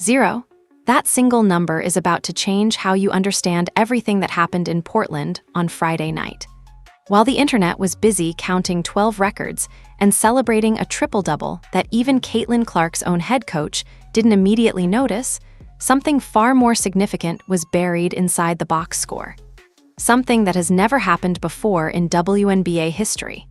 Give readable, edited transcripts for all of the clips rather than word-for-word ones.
0. That single number is about to change how you understand everything that happened in Portland on Friday night. While the internet was busy counting 12 records and celebrating a triple-double that even Caitlin Clark's own head coach didn't immediately notice, something far more significant was buried inside the box score. Something that has never happened before in WNBA history.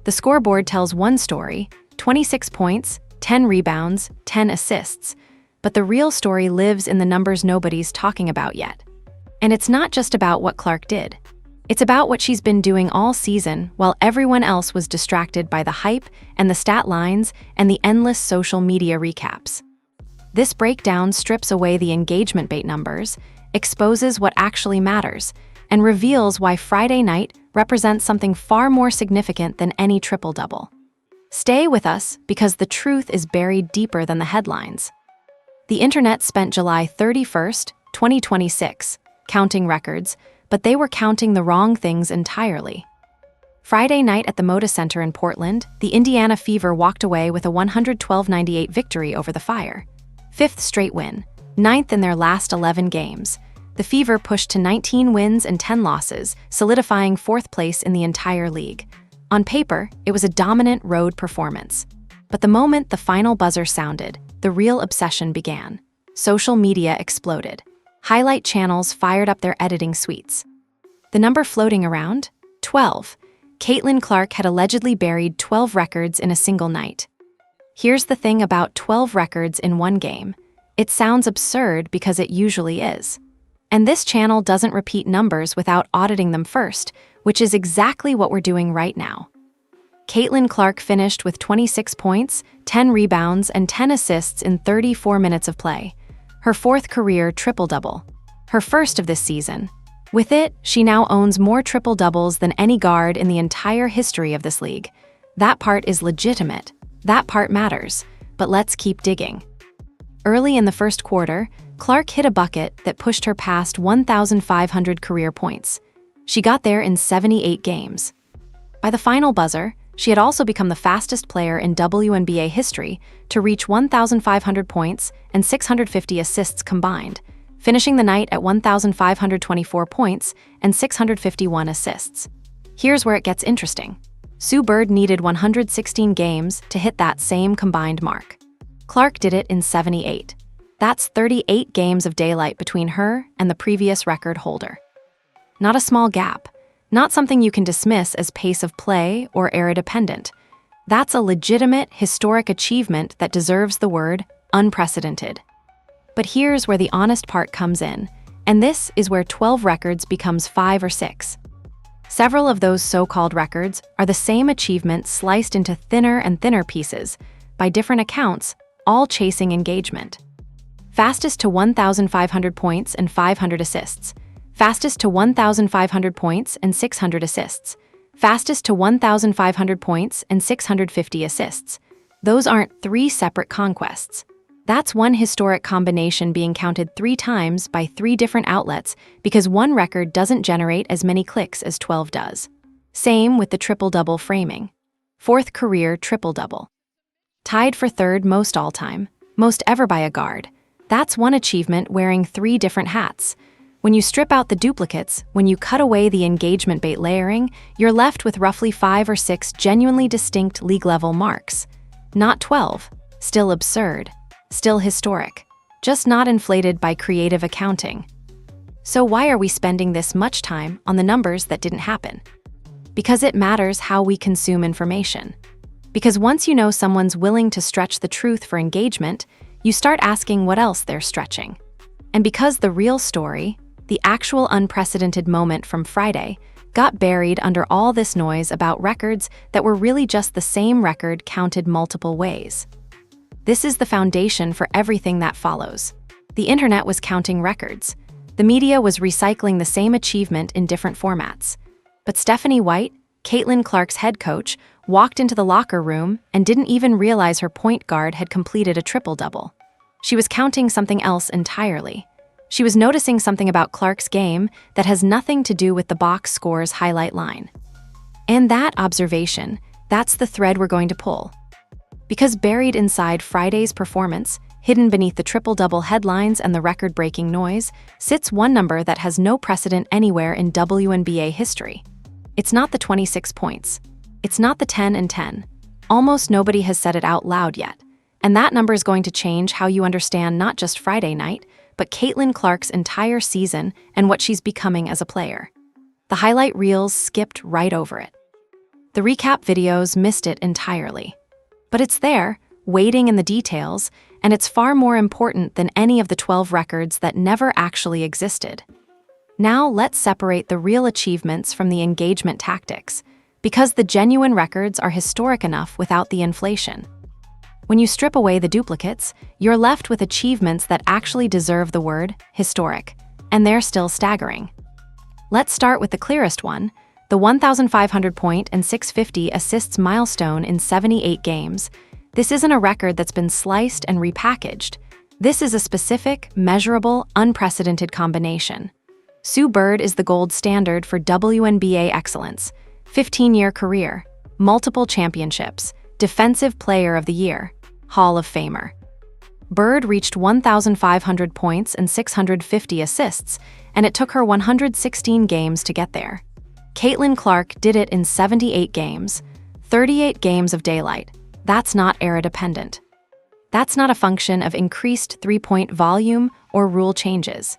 The scoreboard tells one story, 26 points, 10 rebounds, 10 assists, but the real story lives in the numbers nobody's talking about yet. And it's not just about what Clark did. It's about what she's been doing all season while everyone else was distracted by the hype and the stat lines and the endless social media recaps. This breakdown strips away the engagement bait numbers, exposes what actually matters, and reveals why Friday night represents something far more significant than any triple-double. Stay with us because the truth is buried deeper than the headlines. The internet spent July 31st, 2026, counting records, but they were counting the wrong things entirely. Friday night at the Moda Center in Portland, the Indiana Fever walked away with a 112-98 victory over the Fire. 5th straight win, 9th in their last 11 games. The Fever pushed to 19 wins and 10 losses, solidifying 4th place in the entire league. On paper, it was a dominant road performance. But the moment the final buzzer sounded, the real obsession began. Social media exploded. Highlight channels fired up their editing suites. The number floating around? 12. Caitlin Clark had allegedly buried 12 records in a single night. Here's the thing about 12 records in one game. It sounds absurd because it usually is. And this channel doesn't repeat numbers without auditing them first, which is exactly what we're doing right now. Caitlin Clark finished with 26 points, 10 rebounds, and 10 assists in 34 minutes of play. Her 4th career triple-double. Her first of this season. With it, she now owns more triple-doubles than any guard in the entire history of this league. That part is legitimate. That part matters. But let's keep digging. Early in the first quarter, Clark hit a bucket that pushed her past 1,500 career points. She got there in 78 games. By the final buzzer, she had also become the fastest player in WNBA history to reach 1,500 points and 650 assists combined, finishing the night at 1,524 points and 651 assists. Here's where it gets interesting. Sue Bird needed 116 games to hit that same combined mark. Clark did it in 78. That's 38 games of daylight between her and the previous record holder. Not a small gap. Not something you can dismiss as pace of play or era-dependent. That's a legitimate, historic achievement that deserves the word unprecedented. But here's where the honest part comes in, and this is where 12 records becomes 5 or 6. Several of those so-called records are the same achievement sliced into thinner and thinner pieces, by different accounts, all chasing engagement. Fastest to 1,500 points and 500 assists. Fastest to 1,500 points and 600 assists. Fastest to 1,500 points and 650 assists. Those aren't 3 separate conquests. That's one historic combination being counted 3 times by 3 different outlets because one record doesn't generate as many clicks as 12 does. Same with the triple-double framing. 4th career triple-double. Tied for 3rd most all-time, most ever by a guard. That's one achievement wearing 3 different hats. When you strip out the duplicates, when you cut away the engagement bait layering, you're left with roughly 5 or 6 genuinely distinct league-level marks. Not 12. Still absurd. Still historic. Just not inflated by creative accounting. So why are we spending this much time on the numbers that didn't happen? Because it matters how we consume information. Because once you know someone's willing to stretch the truth for engagement, you start asking what else they're stretching. And because the real story, the actual unprecedented moment from Friday, got buried under all this noise about records that were really just the same record counted multiple ways. This is the foundation for everything that follows. The internet was counting records. The media was recycling the same achievement in different formats. But Stephanie White, Caitlin Clark's head coach, walked into the locker room and didn't even realize her point guard had completed a triple-double. She was counting something else entirely. She was noticing something about Clark's game that has nothing to do with the box score's highlight line. And that observation, that's the thread we're going to pull. Because buried inside Friday's performance, hidden beneath the triple-double headlines and the record-breaking noise, sits one number that has no precedent anywhere in WNBA history. It's not the 26 points. It's not the 10 and 10. Almost nobody has said it out loud yet. And that number is going to change how you understand not just Friday night, but Caitlin Clark's entire season and what she's becoming as a player. The highlight reels skipped right over it. The recap videos missed it entirely. But it's there, waiting in the details, and it's far more important than any of the 12 records that never actually existed. Now let's separate the real achievements from the engagement tactics, because the genuine records are historic enough without the inflation. When you strip away the duplicates, you're left with achievements that actually deserve the word historic, and they're still staggering. Let's start with the clearest one, the 1,500-point and 650 assists milestone in 78 games. This isn't a record that's been sliced and repackaged. This is a specific, measurable, unprecedented combination. Sue Bird is the gold standard for WNBA excellence. 15-year career, multiple championships, Defensive Player of the Year, Hall of Famer. Bird reached 1,500 points and 650 assists, and it took her 116 games to get there. Caitlin Clark did it in 78 games, 38 games of daylight. That's not era-dependent. That's not a function of increased three-point volume or rule changes.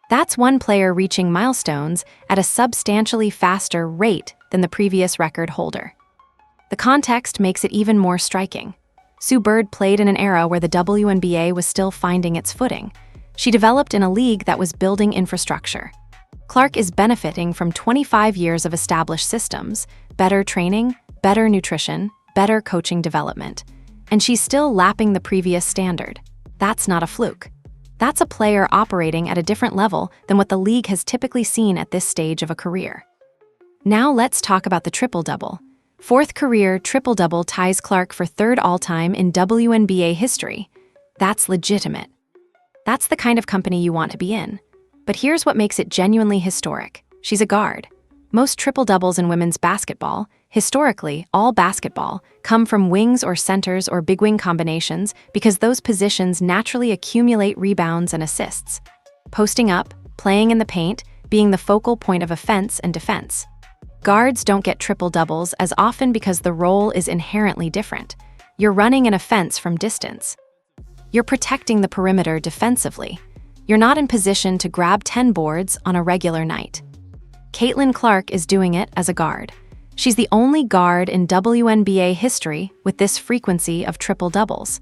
That's one player reaching milestones at a substantially faster rate than the previous record holder. The context makes it even more striking. Sue Bird played in an era where the WNBA was still finding its footing. She developed in a league that was building infrastructure. Clark is benefiting from 25 years of established systems, better training, better nutrition, better coaching development, and she's still lapping the previous standard. That's not a fluke. That's a player operating at a different level than what the league has typically seen at this stage of a career. Now let's talk about the triple-double. Fourth career triple-double ties Clark for third all-time in WNBA history. That's legitimate. That's the kind of company you want to be in. But here's what makes it genuinely historic. She's a guard. Most triple-doubles in women's basketball, historically all basketball, come from wings or centers or big wing combinations because those positions naturally accumulate rebounds and assists. Posting up, playing in the paint, being the focal point of offense and defense. Guards don't get triple-doubles as often because the role is inherently different. You're running an offense from distance. You're protecting the perimeter defensively. You're not in position to grab 10 boards on a regular night. Caitlin Clark is doing it as a guard. She's the only guard in WNBA history with this frequency of triple-doubles.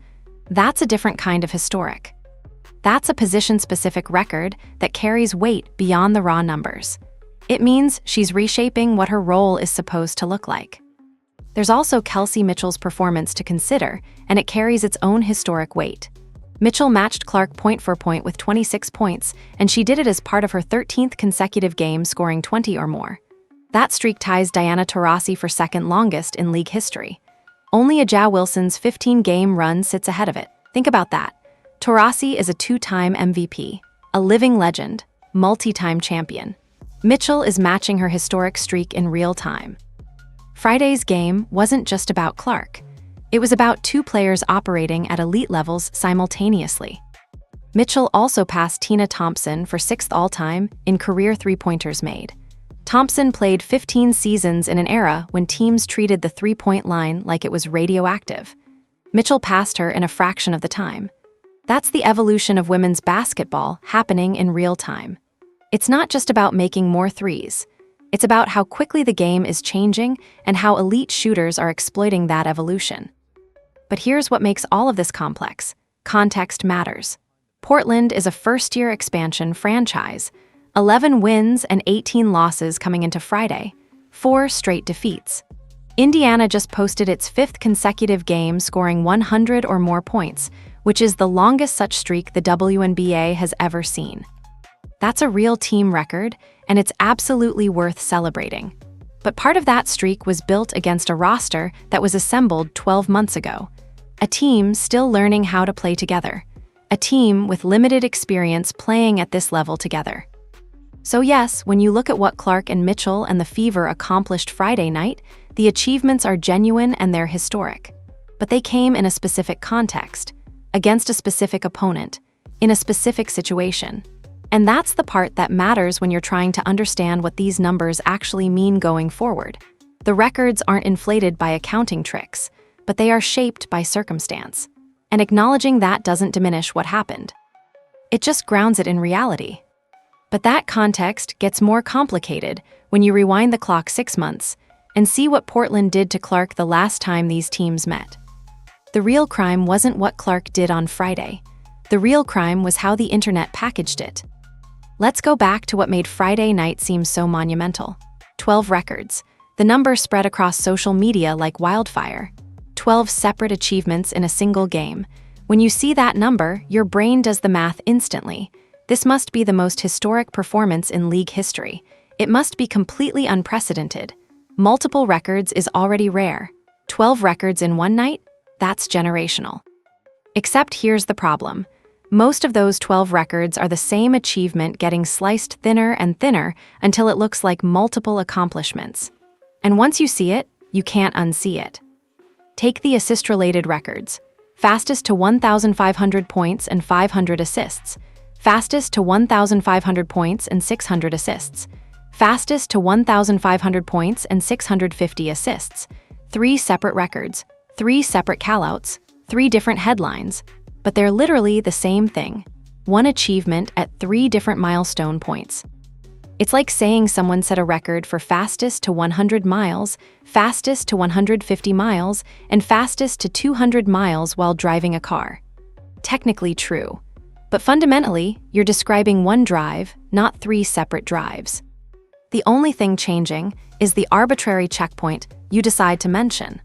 That's a different kind of historic. That's a position-specific record that carries weight beyond the raw numbers. It means she's reshaping what her role is supposed to look like. There's also Kelsey Mitchell's performance to consider, and it carries its own historic weight. Mitchell matched Clark point for point with 26 points, and she did it as part of her 13th consecutive game scoring 20 or more. That streak ties Diana Taurasi for second longest in league history. Only Aja Wilson's 15-game run sits ahead of it. Think about that. Taurasi is a two-time MVP, a living legend, multi-time champion. Mitchell is matching her historic streak in real time. Friday's game wasn't just about Clark. It was about two players operating at elite levels simultaneously. Mitchell also passed Tina Thompson for sixth all-time in career three-pointers made. Thompson played 15 seasons in an era when teams treated the three-point line like it was radioactive. Mitchell passed her in a fraction of the time. That's the evolution of women's basketball happening in real time. It's not just about making more threes. It's about how quickly the game is changing and how elite shooters are exploiting that evolution. But here's what makes all of this complex. Context matters. Portland is a first-year expansion franchise. 11 wins and 18 losses coming into Friday. 4 straight defeats. Indiana just posted its 5th consecutive game scoring 100 or more points, which is the longest such streak the WNBA has ever seen. That's a real team record, and it's absolutely worth celebrating. But part of that streak was built against a roster that was assembled 12 months ago. A team still learning how to play together. A team with limited experience playing at this level together. So yes, when you look at what Clark and Mitchell and the Fever accomplished Friday night, the achievements are genuine and they're historic. But they came in a specific context. against a specific opponent, in a specific situation. And that's the part that matters when you're trying to understand what these numbers actually mean going forward. The records aren't inflated by accounting tricks, but they are shaped by circumstance. And acknowledging that doesn't diminish what happened. It just grounds it in reality. But that context gets more complicated when you rewind the clock 6 months and see what Portland did to Clark the last time these teams met. The real crime wasn't what Clark did on Friday. The real crime was how the internet packaged it. Let's go back to what made Friday night seem so monumental. 12 records. The number spread across social media like wildfire. 12 separate achievements in a single game. When you see that number, your brain does the math instantly. This must be the most historic performance in league history. It must be completely unprecedented. Multiple records is already rare. 12 records in one night? That's generational. Except here's the problem. Most of those 12 records are the same achievement getting sliced thinner and thinner until it looks like multiple accomplishments. And once you see it, you can't unsee it. Take the assist-related records. Fastest to 1,500 points and 500 assists. Fastest to 1,500 points and 600 assists. Fastest to 1,500 points and 650 assists. 3 separate records, 3 separate callouts, 3 different headlines, but they're literally the same thing. One achievement at 3 different milestone points. It's like saying someone set a record for fastest to 100 miles, fastest to 150 miles, and fastest to 200 miles while driving a car. Technically true, but fundamentally, you're describing one drive, not 3 separate drives. The only thing changing is the arbitrary checkpoint you decide to mention.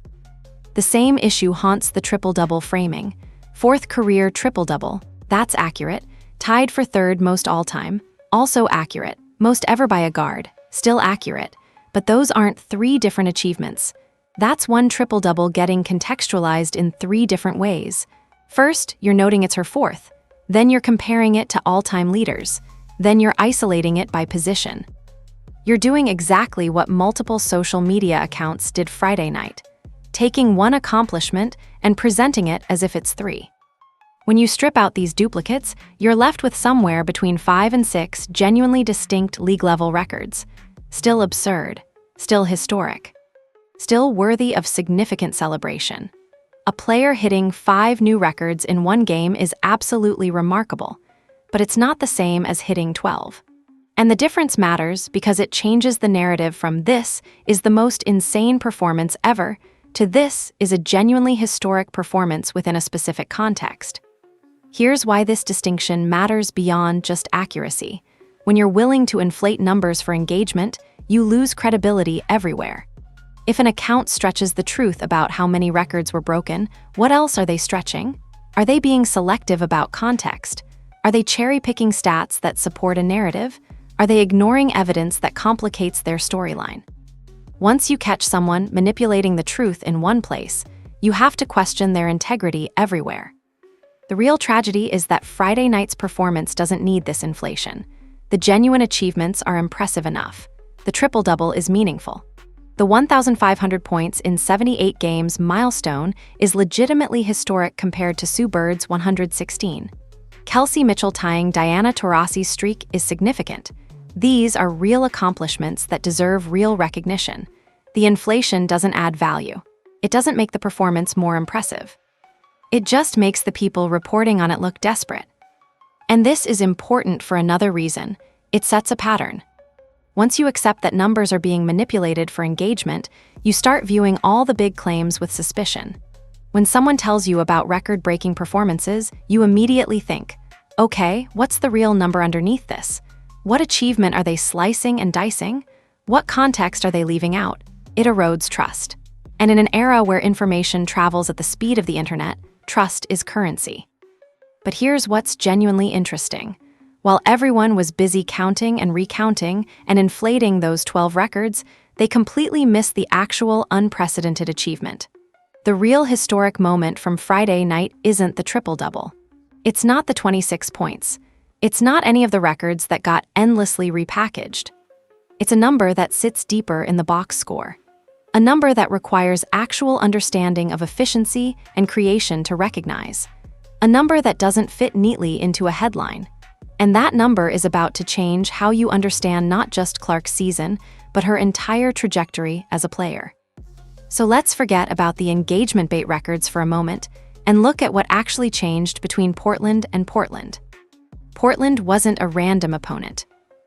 The same issue haunts the triple-double framing. 4th career triple-double, that's accurate. Tied for 3rd most all-time, also accurate. Most ever by a guard, still accurate. But those aren't 3 different achievements. That's one triple-double getting contextualized in 3 different ways. First, you're noting it's her 4th. Then you're comparing it to all-time leaders. Then you're isolating it by position. You're doing exactly what multiple social media accounts did Friday night, taking one accomplishment and presenting it as if it's 3. When you strip out these duplicates, you're left with somewhere between 5 and 6 genuinely distinct league-level records. Still absurd, still historic, still worthy of significant celebration. A player hitting 5 new records in one game is absolutely remarkable, but it's not the same as hitting 12. And the difference matters because it changes the narrative from "this is the most insane performance ever" to "this is a genuinely historic performance within a specific context." Here's why this distinction matters beyond just accuracy. When you're willing to inflate numbers for engagement, you lose credibility everywhere. If an account stretches the truth about how many records were broken, what else are they stretching? Are they being selective about context? Are they cherry-picking stats that support a narrative? Are they ignoring evidence that complicates their storyline? Once you catch someone manipulating the truth in one place, you have to question their integrity everywhere. The real tragedy is that Friday night's performance doesn't need this inflation. The genuine achievements are impressive enough. The triple-double is meaningful. The 1,500 points in 78 games milestone is legitimately historic compared to Sue Bird's 116. Kelsey Mitchell tying Diana Taurasi's streak is significant. These are real accomplishments that deserve real recognition. The inflation doesn't add value. It doesn't make the performance more impressive. It just makes the people reporting on it look desperate. And this is important for another reason. It sets a pattern. Once you accept that numbers are being manipulated for engagement, you start viewing all the big claims with suspicion. When someone tells you about record-breaking performances, you immediately think, okay, what's the real number underneath this? What achievement are they slicing and dicing? What context are they leaving out? It erodes trust. And in an era where information travels at the speed of the internet, trust is currency. But here's what's genuinely interesting. While everyone was busy counting and recounting and inflating those 12 records, they completely missed the actual unprecedented achievement. The real historic moment from Friday night isn't the triple-double. It's not the 26 points. It's not any of the records that got endlessly repackaged. It's a number that sits deeper in the box score. A number that requires actual understanding of efficiency and creation to recognize. a number that doesn't fit neatly into a headline. And that number is about to change how you understand not just Clark's season, but her entire trajectory as a player. So let's forget about the engagement bait records for a moment and look at what actually changed between Portland and Portland. Portland wasn't a random opponent.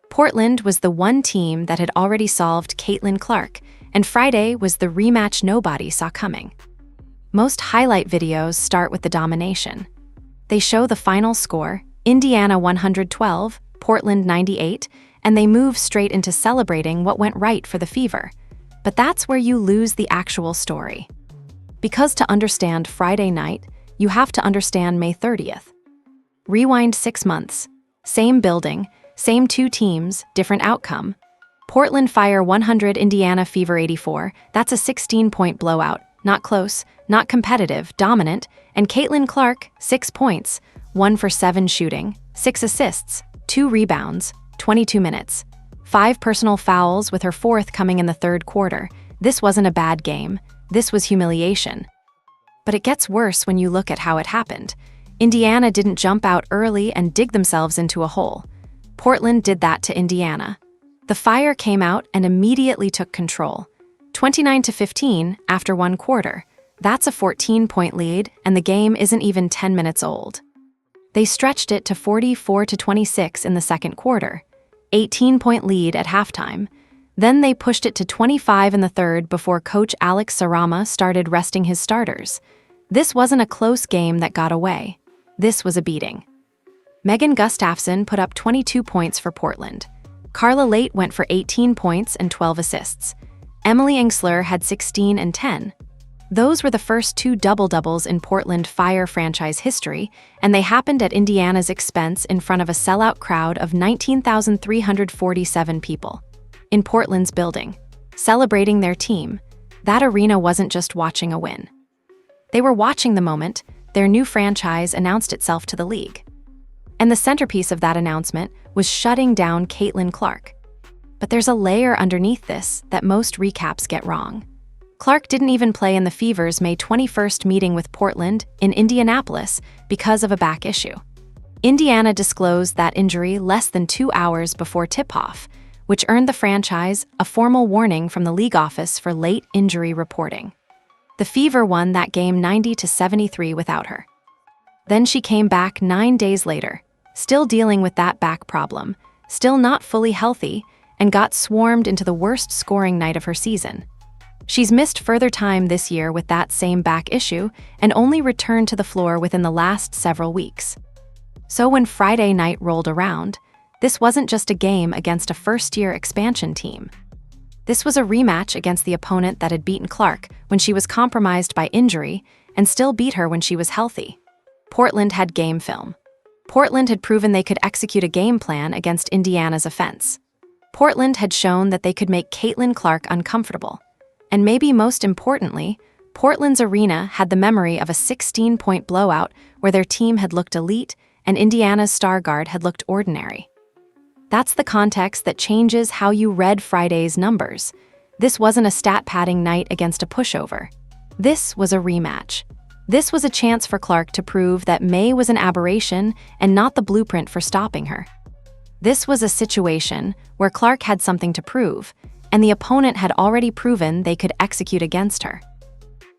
Portland was the one team that had already solved Caitlin Clark, and Friday was the rematch nobody saw coming. Most highlight videos start with the domination. They show the final score, Indiana 112, Portland 98, and they move straight into celebrating what went right for the Fever. But that's where you lose the actual story. Because to understand Friday night, you have to understand May 30th. Rewind 6 months. Same building, same two teams, different outcome. Portland Fire 100, Indiana Fever 84. That's a 16-point blowout. Not close, not competitive, dominant. And Caitlin Clark, 6 points. 1 for 7 shooting, 6 assists, 2 rebounds, 22 minutes. 5 personal fouls with her 4th coming in the 3rd quarter. This wasn't a bad game. This was humiliation. But it gets worse when you look at how it happened. Indiana didn't jump out early and dig themselves into a hole. Portland did that to Indiana. The Fire came out and immediately took control. 29-15 after 1 quarter. That's a 14-point lead, and the game isn't even 10 minutes old. They stretched it to 44-26 in the 2nd quarter. 18-point lead at halftime. Then they pushed it to 25 in the 3rd before coach Alex Sarama started resting his starters. This wasn't a close game that got away. This was a beating. Megan Gustafson put up 22 points for Portland. Carla Late went for 18 points and 12 assists. Emily Engsler had 16 and 10. Those were the first 2 double-doubles in Portland Fire franchise history, and they happened at Indiana's expense in front of a sellout crowd of 19,347 people. In Portland's building, celebrating their team. That arena wasn't just watching a win. They were watching the moment their new franchise announced itself to the league. And the centerpiece of that announcement was shutting down Caitlin Clark. But there's a layer underneath this that most recaps get wrong. Clark didn't even play in the Fever's May 21st meeting with Portland in Indianapolis because of a back issue. Indiana disclosed that injury less than 2 hours before tip-off, which earned the franchise a formal warning from the league office for late injury reporting. The Fever won that game 90-73 without her. Then she came back 9 days later, still dealing with that back problem, still not fully healthy, and got swarmed into the worst scoring night of her season. She's missed further time this year with that same back issue and only returned to the floor within the last several weeks. So when Friday night rolled around, this wasn't just a game against a first-year expansion team. This was a rematch against the opponent that had beaten Clark when she was compromised by injury and still beat her when she was healthy. Portland had game film. Portland had proven they could execute a game plan against Indiana's offense. Portland had shown that they could make Caitlin Clark uncomfortable. And maybe most importantly, Portland's arena had the memory of a 16-point blowout where their team had looked elite and Indiana's star guard had looked ordinary. That's the context that changes how you read Friday's numbers. This wasn't a stat-padding night against a pushover. This was a rematch. This was a chance for Clark to prove that May was an aberration and not the blueprint for stopping her. This was a situation where Clark had something to prove, and the opponent had already proven they could execute against her.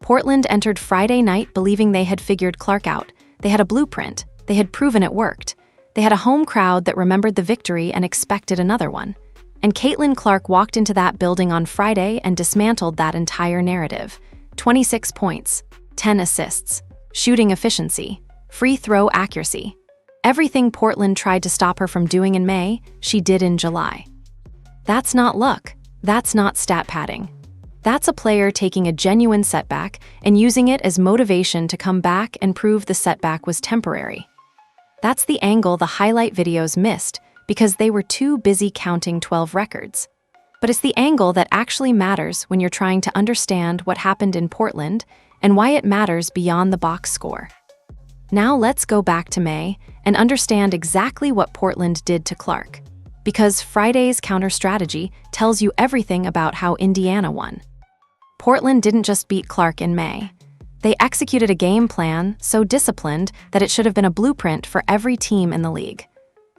Portland entered Friday night believing they had figured Clark out. They had a blueprint. They had proven it worked. They had a home crowd that remembered the victory and expected another one. And Caitlin Clark walked into that building on Friday and dismantled that entire narrative. 26 points, 10 assists, shooting efficiency, free throw accuracy. Everything Portland tried to stop her from doing in May, she did in July. That's not luck. That's not stat padding. That's a player taking a genuine setback and using it as motivation to come back and prove the setback was temporary. That's the angle the highlight videos missed because they were too busy counting 12 records. But it's the angle that actually matters when you're trying to understand what happened in Portland and why it matters beyond the box score. Now let's go back to May and understand exactly what Portland did to Clark. Because Friday's counter strategy tells you everything about how Indiana won. Portland didn't just beat Clark in May. They executed a game plan so disciplined that it should have been a blueprint for every team in the league.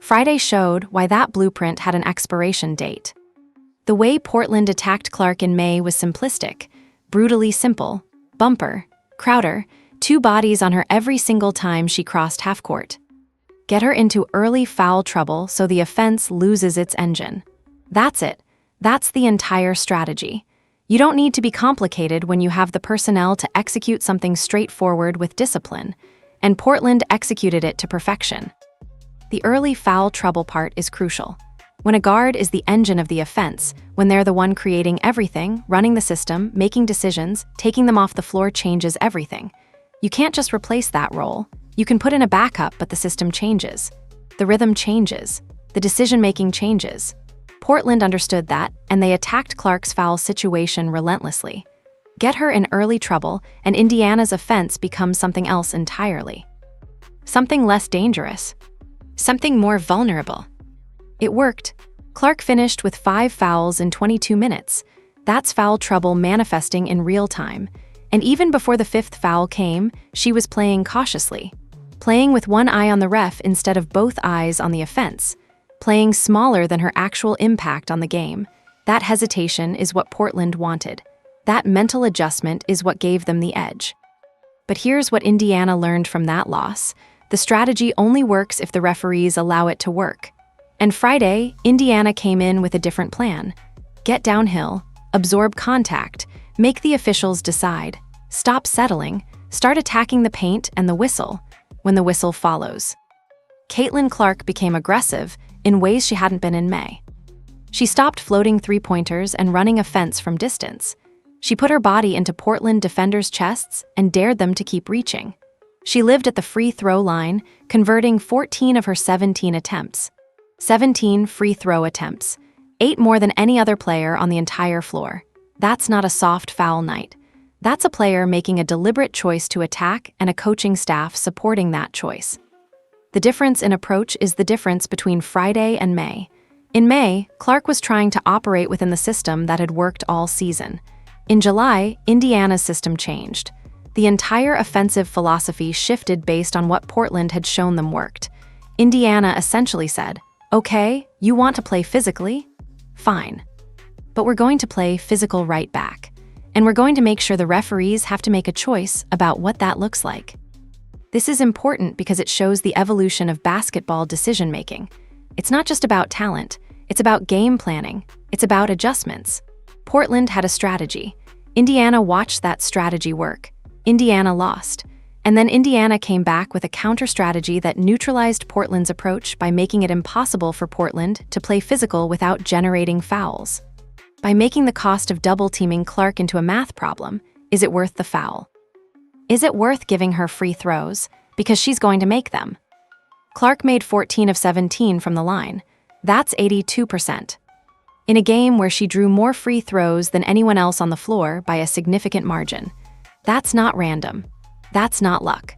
Friday showed why that blueprint had an expiration date. The way Portland attacked Clark in May was simplistic, brutally simple. Bumper, Crowder, 2 bodies on her every single time she crossed half-court. Get her into early foul trouble so the offense loses its engine. That's it. That's the entire strategy. You don't need to be complicated when you have the personnel to execute something straightforward with discipline, and Portland executed it to perfection. The early foul trouble part is crucial. When a guard is the engine of the offense, when they're the one creating everything, running the system, making decisions, taking them off the floor changes everything. You can't just replace that role. You can put in a backup, but the system changes. The rhythm changes. The decision-making changes. Portland understood that, and they attacked Clark's foul situation relentlessly. Get her in early trouble, and Indiana's offense becomes something else entirely. Something less dangerous. Something more vulnerable. It worked. Clark finished with 5 fouls in 22 minutes. That's foul trouble manifesting in real time. And even before the 5th foul came, she was playing cautiously. Playing with one eye on the ref instead of both eyes on the offense. Playing smaller than her actual impact on the game. That hesitation is what Portland wanted. That mental adjustment is what gave them the edge. But here's what Indiana learned from that loss. The strategy only works if the referees allow it to work. And Friday, Indiana came in with a different plan. Get downhill, absorb contact, make the officials decide. Stop settling, start attacking the paint and the whistle when the whistle follows. Caitlin Clark became aggressive in ways she hadn't been in May. She stopped floating 3-pointers and running offense from distance. She put her body into Portland defenders' chests and dared them to keep reaching. She lived at the free throw line, converting 14 of her 17 attempts. 17 free throw attempts, 8 more than any other player on the entire floor. That's not a soft foul night. That's a player making a deliberate choice to attack and a coaching staff supporting that choice. The difference in approach is the difference between Friday and May. In May, Clark was trying to operate within the system that had worked all season. In July, Indiana's system changed. The entire offensive philosophy shifted based on what Portland had shown them worked. Indiana essentially said, "Okay, you want to play physically? Fine. But we're going to play physical right back. And we're going to make sure the referees have to make a choice about what that looks like." This is important because it shows the evolution of basketball decision-making. It's not just about talent. It's about game planning. It's about adjustments. Portland had a strategy. Indiana watched that strategy work. Indiana lost. And then Indiana came back with a counter-strategy that neutralized Portland's approach by making it impossible for Portland to play physical without generating fouls. By making the cost of double-teaming Clark into a math problem, is it worth the foul? Is it worth giving her free throws? Because she's going to make them. Clark made 14 of 17 from the line. That's 82%. In a game where she drew more free throws than anyone else on the floor by a significant margin. That's not random. That's not luck.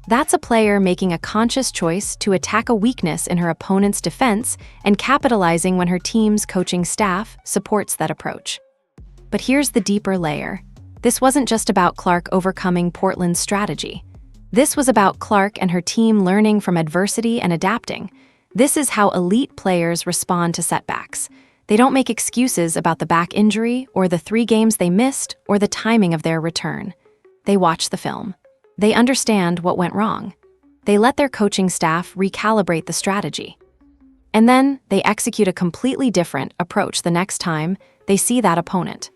That's a player making a conscious choice to attack a weakness in her opponent's defense and capitalizing when her team's coaching staff supports that approach. But here's the deeper layer. This wasn't just about Clark overcoming Portland's strategy. This was about Clark and her team learning from adversity and adapting. This is how elite players respond to setbacks. They don't make excuses about the back injury or the 3 games they missed or the timing of their return. They watch the film. They understand what went wrong. They let their coaching staff recalibrate the strategy. And then they execute a completely different approach the next time they see that opponent.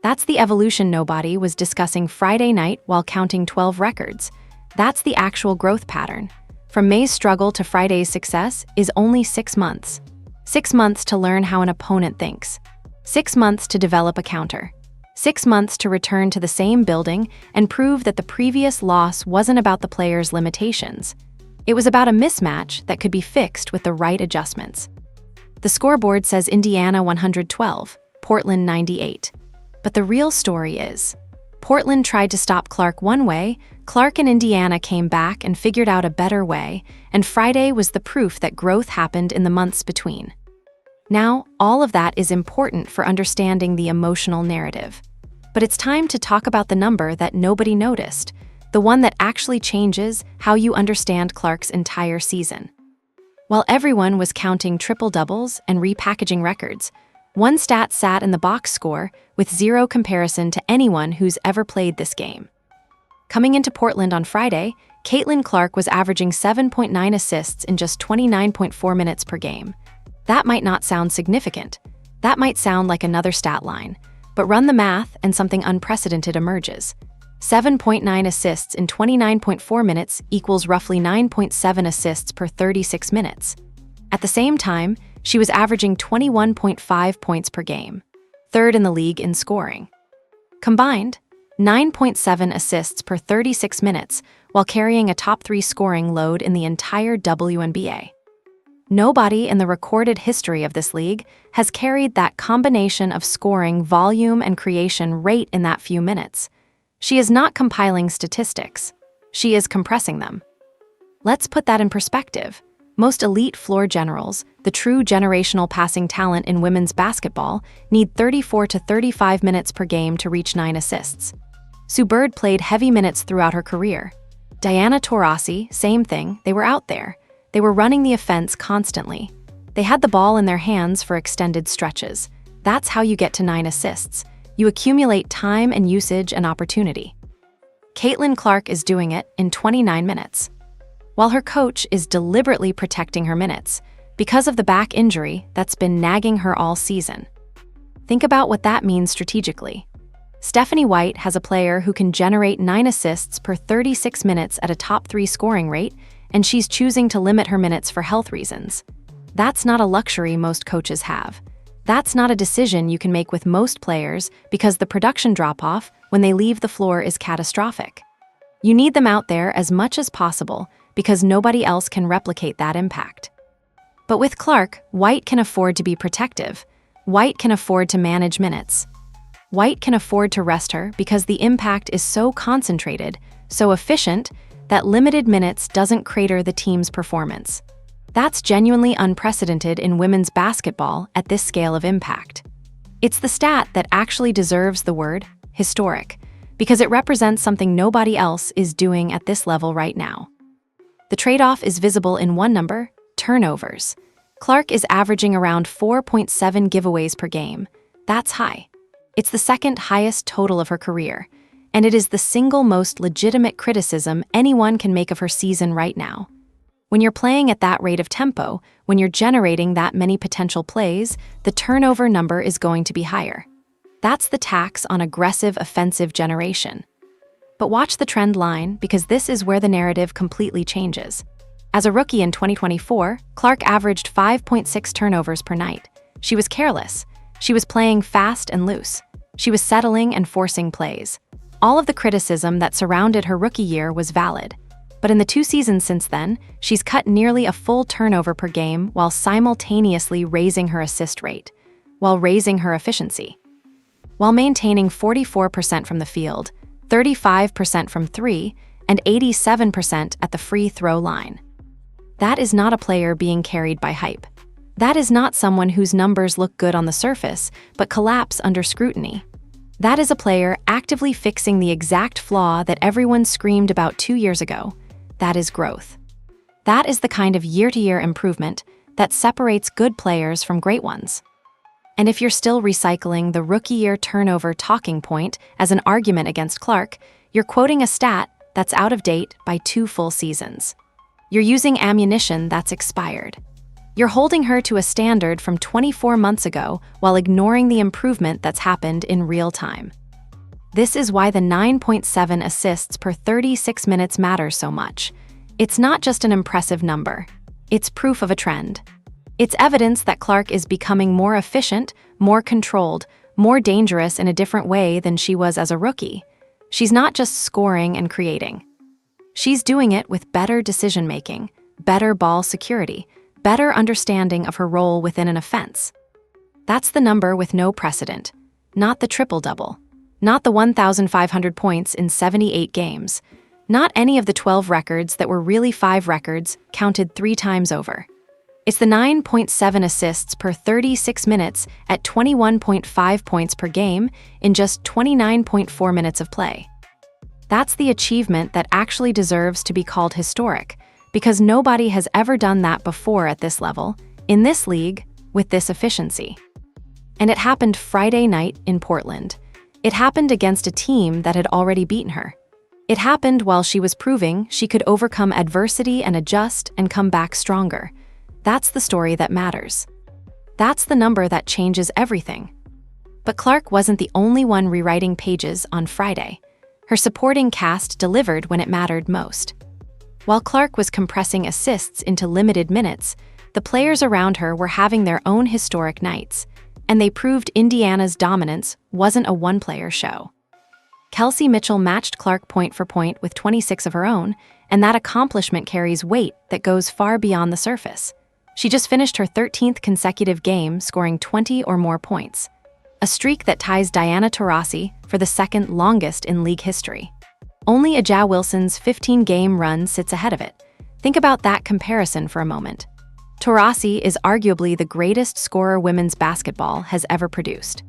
That's the evolution nobody was discussing Friday night while counting 12 records. That's the actual growth pattern. From May's struggle to Friday's success is only 6 months. 6 months to learn how an opponent thinks. 6 months to develop a counter. 6 months to return to the same building and prove that the previous loss wasn't about the player's limitations. It was about a mismatch that could be fixed with the right adjustments. The scoreboard says Indiana 112, Portland 98. But the real story is, Portland tried to stop Clark one way, Clark and Indiana came back and figured out a better way, and Friday was the proof that growth happened in the months between. Now, all of that is important for understanding the emotional narrative. But it's time to talk about the number that nobody noticed, the one that actually changes how you understand Clark's entire season. While everyone was counting triple-doubles and repackaging records, one stat sat in the box score with zero comparison to anyone who's ever played this game. Coming into Portland on Friday, Caitlin Clark was averaging 7.9 assists in just 29.4 minutes per game. That might not sound significant. That might sound like another stat line. But run the math and something unprecedented emerges. 7.9 assists in 29.4 minutes equals roughly 9.7 assists per 36 minutes. At the same time, she was averaging 21.5 points per game, third in the league in scoring. Combined, 9.7 assists per 36 minutes while carrying a top 3 scoring load in the entire WNBA. Nobody in the recorded history of this league has carried that combination of scoring, volume, and creation rate in that few minutes. She is not compiling statistics. She is compressing them. Let's put that in perspective. Most elite floor generals, the true generational passing talent in women's basketball, need 34 to 35 minutes per game to reach 9 assists. Sue Bird played heavy minutes throughout her career. Diana Taurasi, same thing, they were out there. They were running the offense constantly. They had the ball in their hands for extended stretches. That's how you get to 9 assists. You accumulate time and usage and opportunity. Caitlin Clark is doing it in 29 minutes. While her coach is deliberately protecting her minutes because of the back injury that's been nagging her all season. Think about what that means strategically. Stephanie White has a player who can generate 9 assists per 36 minutes at a top 3 scoring rate, and she's choosing to limit her minutes for health reasons. That's not a luxury most coaches have. That's not a decision you can make with most players because the production drop-off when they leave the floor is catastrophic. You need them out there as much as possible because nobody else can replicate that impact. But with Clark, White can afford to be protective. White can afford to manage minutes. White can afford to rest her because the impact is so concentrated, so efficient, that limited minutes doesn't crater the team's performance. That's genuinely unprecedented in women's basketball at this scale of impact. It's the stat that actually deserves the word historic, because it represents something nobody else is doing at this level right now. The trade-off is visible in one number: turnovers. Clark is averaging around 4.7 giveaways per game. That's high. It's the second highest total of her career, and it is the single most legitimate criticism anyone can make of her season right now. When you're playing at that rate of tempo, when you're generating that many potential plays, the turnover number is going to be higher. That's the tax on aggressive offensive generation. But watch the trend line, because this is where the narrative completely changes. As a rookie in 2024, Clark averaged 5.6 turnovers per night. She was careless. She was playing fast and loose. She was settling and forcing plays. All of the criticism that surrounded her rookie year was valid. But in the 2 seasons since then, she's cut nearly a full turnover per game while simultaneously raising her assist rate, while raising her efficiency, while maintaining 44% from the field, 35% from 3, and 87% at the free throw line. That is not a player being carried by hype. That is not someone whose numbers look good on the surface, but collapse under scrutiny. That is a player actively fixing the exact flaw that everyone screamed about 2 years ago. That is growth. That is the kind of year-to-year improvement that separates good players from great ones. And if you're still recycling the rookie year turnover talking point as an argument against Clark, you're quoting a stat that's out of date by 2 full seasons. You're using ammunition that's expired. You're holding her to a standard from 24 months ago while ignoring the improvement that's happened in real time. This is why the 9.7 assists per 36 minutes matters so much. It's not just an impressive number. It's proof of a trend. It's evidence that Clark is becoming more efficient, more controlled, more dangerous in a different way than she was as a rookie. She's not just scoring and creating. She's doing it with better decision-making, better ball security, better understanding of her role within an offense. That's the number with no precedent, not the triple-double, not the 1,500 points in 78 games, not any of the 12 records that were really 5 records counted 3 times over. It's the 9.7 assists per 36 minutes at 21.5 points per game in just 29.4 minutes of play. That's the achievement that actually deserves to be called historic, because nobody has ever done that before at this level, in this league, with this efficiency. And it happened Friday night in Portland. It happened against a team that had already beaten her. It happened while she was proving she could overcome adversity and adjust and come back stronger. That's the story that matters. That's the number that changes everything. But Clark wasn't the only one rewriting pages on Friday. Her supporting cast delivered when it mattered most. While Clark was compressing assists into limited minutes, the players around her were having their own historic nights, and they proved Indiana's dominance wasn't a one-player show. Kelsey Mitchell matched Clark point for point with 26 of her own, and that accomplishment carries weight that goes far beyond the surface. She just finished her 13th consecutive game scoring 20 or more points, a streak that ties Diana Taurasi for the second longest in league history. Only Aja Wilson's 15-game run sits ahead of it. Think about that comparison for a moment. Taurasi is arguably the greatest scorer women's basketball has ever produced.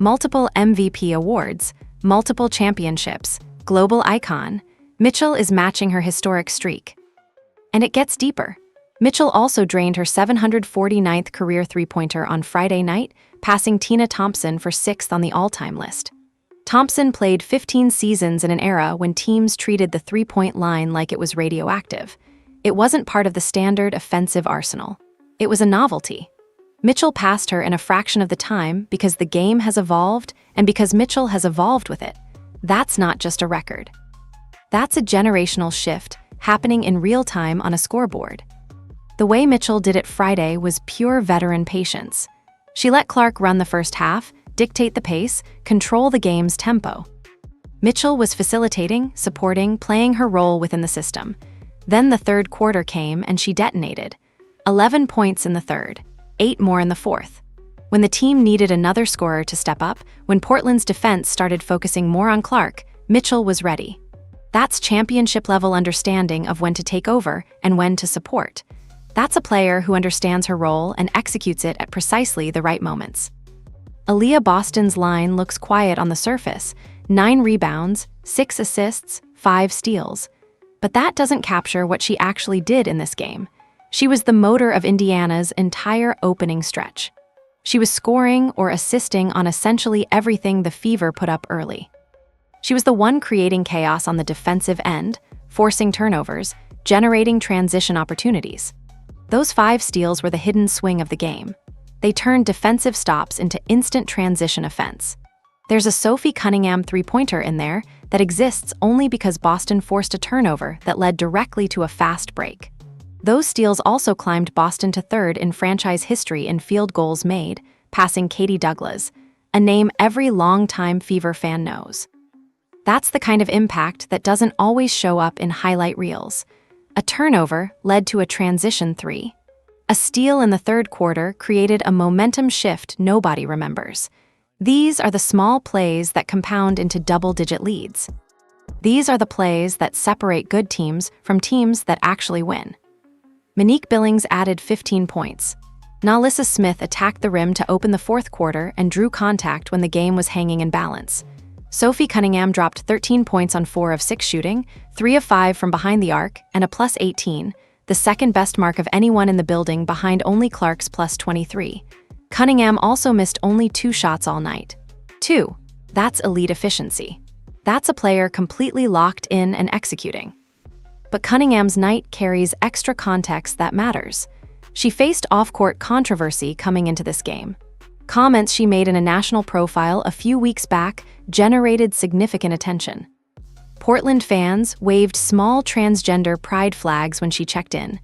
Multiple MVP awards, multiple championships, global icon, Mitchell is matching her historic streak. And it gets deeper. Mitchell also drained her 749th career three-pointer on Friday night, passing Tina Thompson for 6th on the all-time list. Thompson played 15 seasons in an era when teams treated the three-point line like it was radioactive. It wasn't part of the standard offensive arsenal. It was a novelty. Mitchell passed her in a fraction of the time because the game has evolved and because Mitchell has evolved with it. That's not just a record. That's a generational shift happening in real time on a scoreboard. The way Mitchell did it Friday was pure veteran patience. She let Clark run the first half, dictate the pace, control the game's tempo. Mitchell was facilitating, supporting, playing her role within the system. Then the third quarter came and she detonated. 11 points in the third, 8 more in the fourth. When the team needed another scorer to step up, when Portland's defense started focusing more on Clark, Mitchell was ready. That's championship-level understanding of when to take over and when to support. That's a player who understands her role and executes it at precisely the right moments. Aaliyah Boston's line looks quiet on the surface, 9 rebounds, 6 assists, 5 steals. But that doesn't capture what she actually did in this game. She was the motor of Indiana's entire opening stretch. She was scoring or assisting on essentially everything the Fever put up early. She was the one creating chaos on the defensive end, forcing turnovers, generating transition opportunities. Those 5 steals were the hidden swing of the game. They turned defensive stops into instant transition offense. There's a Sophie Cunningham three-pointer in there that exists only because Boston forced a turnover that led directly to a fast break. Those steals also climbed Boston to third in franchise history in field goals made, passing Katie Douglas, a name every longtime Fever fan knows. That's the kind of impact that doesn't always show up in highlight reels. A turnover led to a transition 3. A steal in the third quarter created a momentum shift nobody remembers. These are the small plays that compound into double-digit leads. These are the plays that separate good teams from teams that actually win. Monique Billings added 15 points. Nalissa Smith attacked the rim to open the fourth quarter and drew contact when the game was hanging in balance. Sophie Cunningham dropped 13 points on 4 of 6 shooting, 3 of 5 from behind the arc, and a plus 18, the second best mark of anyone in the building behind only Clark's plus 23. Cunningham also missed only 2 shots all night. 2. That's elite efficiency. That's a player completely locked in and executing. But Cunningham's night carries extra context that matters. She faced off-court controversy coming into this game. Comments she made in a national profile a few weeks back generated significant attention. Portland fans waved small transgender pride flags when she checked in.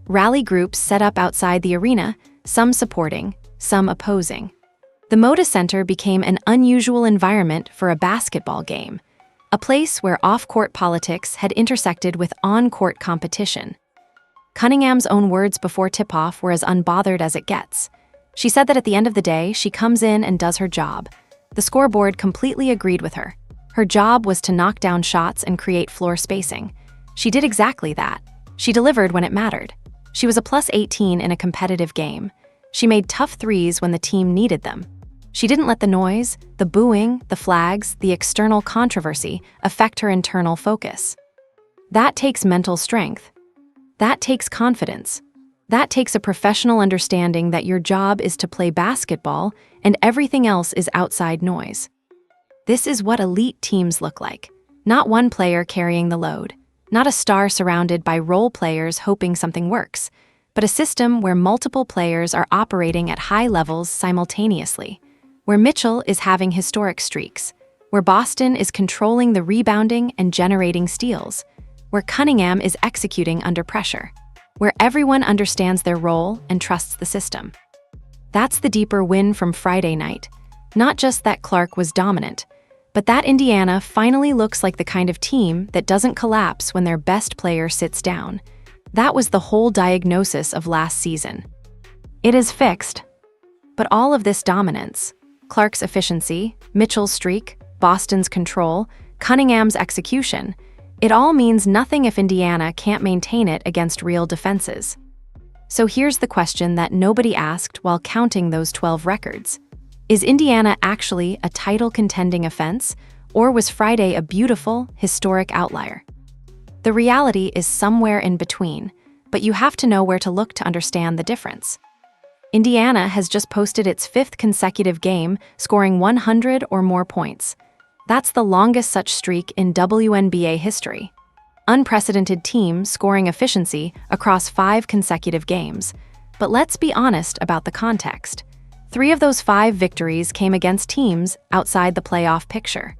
Rally groups set up outside the arena, some supporting, some opposing. The Moda Center became an unusual environment for a basketball game, a place where off-court politics had intersected with on-court competition. Cunningham's own words before tip-off were as unbothered as it gets. She said that at the end of the day, she comes in and does her job. The scoreboard completely agreed with her. Her job was to knock down shots and create floor spacing. She did exactly that. She delivered when it mattered. She was a +18 in a competitive game. She made tough threes when the team needed them. She didn't let the noise, the booing, the flags, the external controversy affect her internal focus. That takes mental strength. That takes confidence. That takes a professional understanding that your job is to play basketball and everything else is outside noise. This is what elite teams look like. Not one player carrying the load. Not a star surrounded by role players hoping something works, but a system where multiple players are operating at high levels simultaneously, where Mitchell is having historic streaks, where Boston is controlling the rebounding and generating steals, where Cunningham is executing under pressure, where everyone understands their role and trusts the system. That's the deeper win from Friday night. Not just that Clark was dominant, but that Indiana finally looks like the kind of team that doesn't collapse when their best player sits down. That was the whole diagnosis of last season. It is fixed. But all of this dominance, Clark's efficiency, Mitchell's streak, Boston's control, Cunningham's execution, it all means nothing if Indiana can't maintain it against real defenses. So here's the question that nobody asked while counting those 12 records. Is Indiana actually a title-contending offense, or was Friday a beautiful, historic outlier? The reality is somewhere in between, but you have to know where to look to understand the difference. Indiana has just posted its 5th consecutive game, scoring 100 or more points. That's the longest such streak in WNBA history. Unprecedented team scoring efficiency across 5 consecutive games. But let's be honest about the context. 3 of those 5 victories came against teams outside the playoff picture.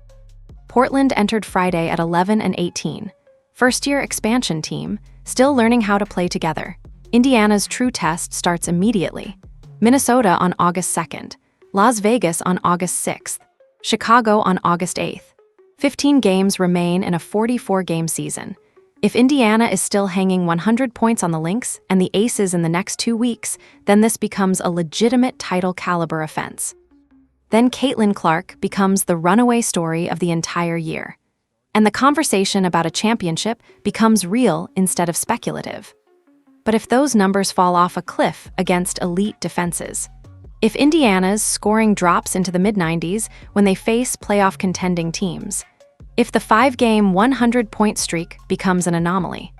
Portland entered Friday at 11-18. First-year expansion team, still learning how to play together. Indiana's true test starts immediately. Minnesota on August 2nd. Las Vegas on August 6th. Chicago on August 8th. 15 games remain in a 44-game season. If Indiana is still hanging 100 points on the Lynx and the Aces in the next 2 weeks, then this becomes a legitimate title-caliber offense. Then Caitlin Clark becomes the runaway story of the entire year. And the conversation about a championship becomes real instead of speculative. But if those numbers fall off a cliff against elite defenses, if Indiana's scoring drops into the mid-90s when they face playoff contending teams, if the 5-game 100-point streak becomes an anomaly,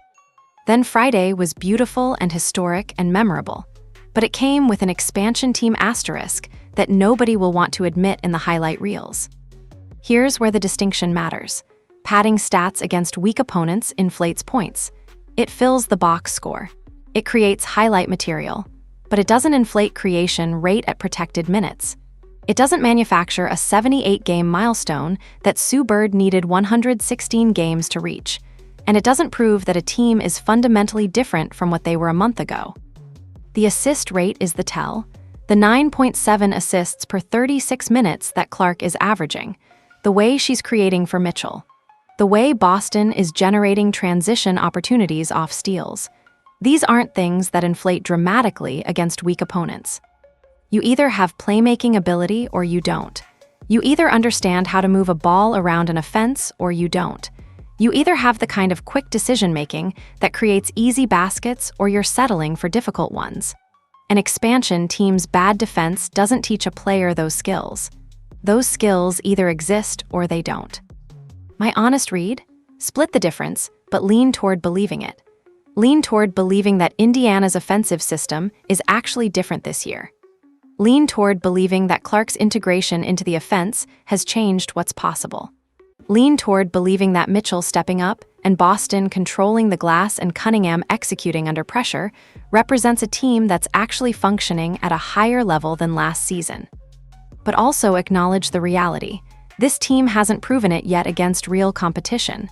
then Friday was beautiful and historic and memorable, but it came with an expansion team asterisk that nobody will want to admit in the highlight reels. Here's where the distinction matters. Padding stats against weak opponents inflates points. It fills the box score. It creates highlight material, but it doesn't inflate creation rate at protected minutes. It doesn't manufacture a 78-game milestone that Sue Bird needed 116 games to reach. And it doesn't prove that a team is fundamentally different from what they were a month ago. The assist rate is the tell. The 9.7 assists per 36 minutes that Clark is averaging. The way she's creating for Mitchell. The way Boston is generating transition opportunities off steals. These aren't things that inflate dramatically against weak opponents. You either have playmaking ability or you don't. You either understand how to move a ball around an offense or you don't. You either have the kind of quick decision-making that creates easy baskets or you're settling for difficult ones. An expansion team's bad defense doesn't teach a player those skills. Those skills either exist or they don't. My honest read? Split the difference, but lean toward believing it. Lean toward believing that Indiana's offensive system is actually different this year. Lean toward believing that Clark's integration into the offense has changed what's possible. Lean toward believing that Mitchell stepping up and Boston controlling the glass and Cunningham executing under pressure represents a team that's actually functioning at a higher level than last season. But also acknowledge the reality. This team hasn't proven it yet against real competition.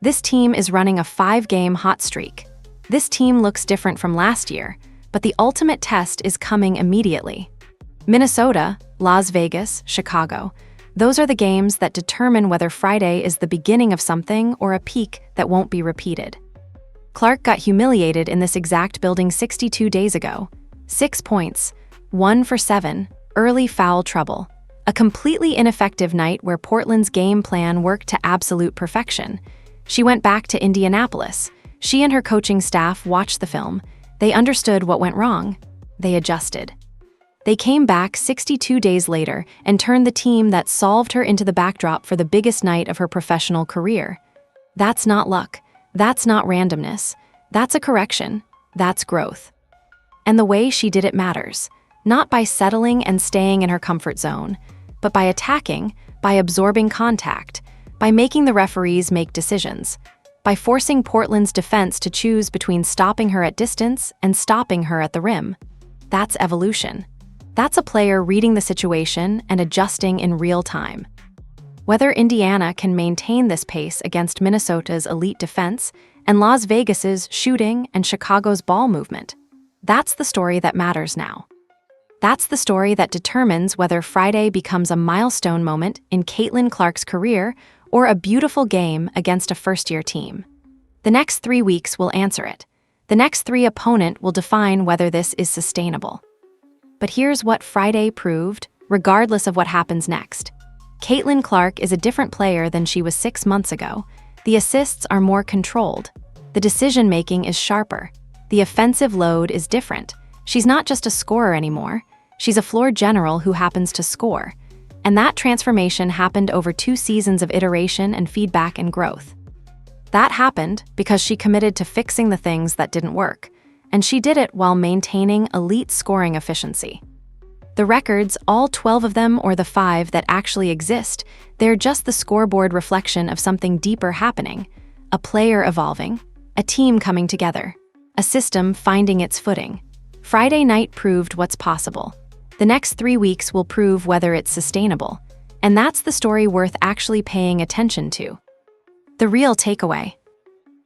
This team is running a 5-game hot streak. This team looks different from last year, but the ultimate test is coming immediately. Minnesota, Las Vegas, Chicago. Those are the games that determine whether Friday is the beginning of something or a peak that won't be repeated. Clark got humiliated in this exact building 62 days ago. 6 points, 1 for 7, early foul trouble. A completely ineffective night where Portland's game plan worked to absolute perfection. She went back to Indianapolis. She and her coaching staff watched the film. They understood what went wrong. They adjusted. They came back 62 days later and turned the team that solved her into the backdrop for the biggest night of her professional career. That's not luck. That's not randomness. That's a correction. That's growth. And the way she did it matters, not by settling and staying in her comfort zone, but by attacking, by absorbing contact, by making the referees make decisions, by forcing Portland's defense to choose between stopping her at distance and stopping her at the rim. That's evolution. That's a player reading the situation and adjusting in real time. Whether Indiana can maintain this pace against Minnesota's elite defense and Las Vegas's shooting and Chicago's ball movement, that's the story that matters now. That's the story that determines whether Friday becomes a milestone moment in Caitlin Clark's career or a beautiful game against a first-year team. The next 3 weeks will answer it. The next 3 opponent will define whether this is sustainable. But here's what Friday proved, regardless of what happens next. Caitlin Clark is a different player than she was 6 months ago. The assists are more controlled. The decision-making is sharper. The offensive load is different. She's not just a scorer anymore. She's a floor general who happens to score. And that transformation happened over 2 seasons of iteration and feedback and growth. That happened because she committed to fixing the things that didn't work. And she did it while maintaining elite scoring efficiency. The records, all 12 of them or the 5 that actually exist, they're just the scoreboard reflection of something deeper happening, a player evolving, a team coming together, a system finding its footing. Friday night proved what's possible. The next 3 weeks will prove whether it's sustainable, and that's the story worth actually paying attention to. The real takeaway.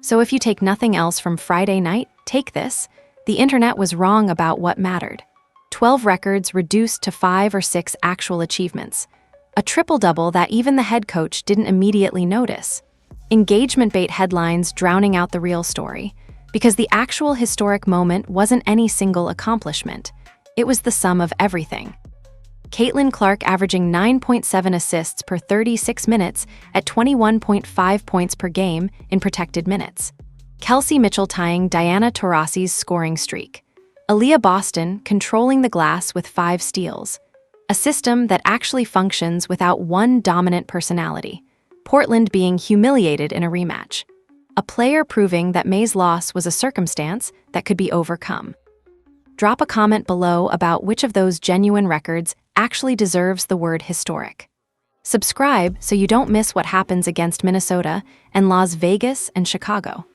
So if you take nothing else from Friday night, take this. The internet was wrong about what mattered. 12 records reduced to 5 or 6 actual achievements. A triple-double that even the head coach didn't immediately notice. Engagement bait headlines drowning out the real story. Because the actual historic moment wasn't any single accomplishment. It was the sum of everything. Caitlin Clark averaging 9.7 assists per 36 minutes at 21.5 points per game in protected minutes. Kelsey Mitchell tying Diana Taurasi's scoring streak. Aaliyah Boston controlling the glass with 5 steals. A system that actually functions without one dominant personality. Portland being humiliated in a rematch. A player proving that May's loss was a circumstance that could be overcome. Drop a comment below about which of those genuine records actually deserves the word historic. Subscribe so you don't miss what happens against Minnesota and Las Vegas and Chicago.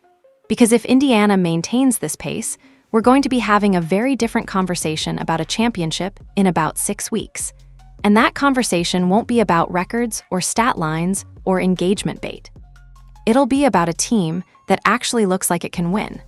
Because if Indiana maintains this pace, we're going to be having a very different conversation about a championship in about 6 weeks. And that conversation won't be about records or stat lines or engagement bait. It'll be about a team that actually looks like it can win.